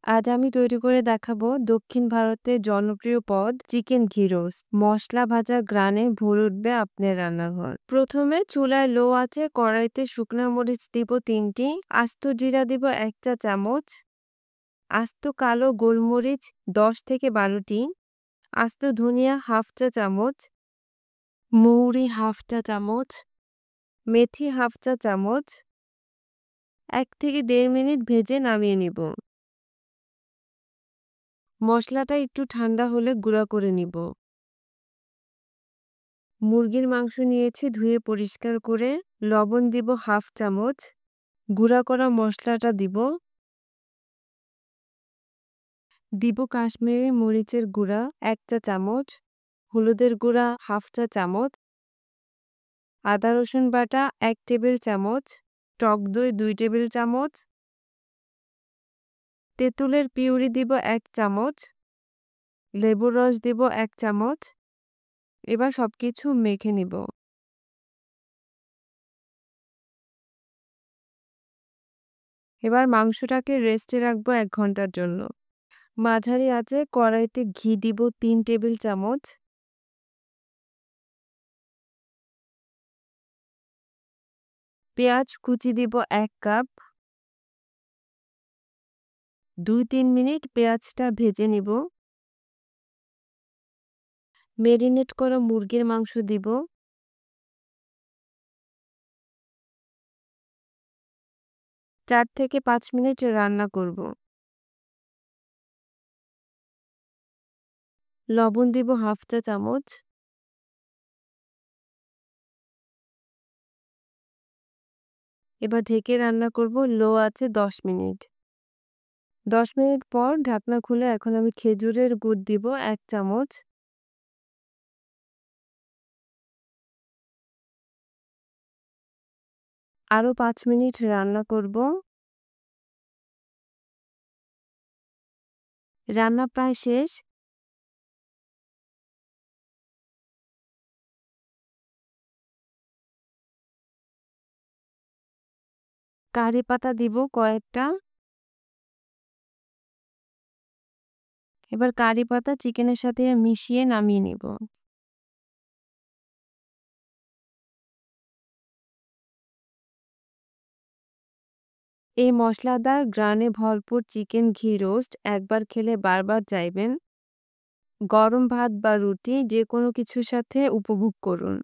আজ আমি তৈরি করে দেখাবো দক্ষিণ ভারতের জনপ্রিয় পদ চিকেন ঘি রোস্ট। মশলা ভাজা গ্রানে ভরে উঠবে আপনার রান্নাঘর। প্রথমে চুলায় লো আছে কড়াইতে শুকনো মরিচ দিব 3টি, আস্ত জিরা দিব 1 চা চামচ, আস্ত কালো গোলমরিচ 10 থেকে 12টি, আস্ত ধনিয়া হাফ চা চামচ, মৌরি হাফ চা চামচ, মেথি হাফ চা চামচ। 1 থেকে 1.5 মিনিট ভেজে নামিয়ে নিব। মশলাটা একটু ঠান্ডা হলে গুঁড়া করে নিব। মুরগির মাংস নিয়েছি ধুয়ে পরিষ্কার করে। লবণ দিব হাফ চামচ, গুঁড়া করা মশলাটা দিব কাশ্মীরি মরিচের গুঁড়া 1 চা চামচ, হলুদের গুঁড়া হাফ চা চামচ, আদা রসুন বাটা 1 টেবিল চামচ, টক দই 2 টেবিল চামচ, তেঁতুলের পিউরি দিব 1 চামচ, লেবুর রস দিব 1 চামচ। এবার সবকিছু মেখে নিব। এবার মাংসটাকে রেস্টে রাখবো 1 ঘন্টার জন্য। মাঝারি আঁচে কড়াইতে ঘি দিব 3 টেবিল চামচ, পেঁয়াজ কুচি দিব 1 কাপ। 2-3 মিনিট পেঁয়াজটা ভেজে নিব। মেরিনেট করা মুরগির মাংস দিব। 4 থেকে 5 মিনিট রান্না করব। লবণ দিব হাফ চা চামচ। এবার ঢেকে রান্না করব লো আঁচে 10 মিনিট। 10 মিনিট পর ঢাকনা খুলে এখন আমি খেজুরের গুড় দিব 1 চামচ। আরও 5 মিনিট রান্না করব। রান্না প্রায় শেষ। কারি পাতা দিব কয়েকটা। এবার কারি পাতা চিকেনের সাথে মিশিয়ে নামিয়ে নিব। এই মশলাদার গ্রানে ভরপুর চিকেন ঘি রোস্ট একবার খেলে বারবার চাইবেন। গরম ভাত বা রুটি যে কোনো কিছুর সাথে উপভোগ করুন।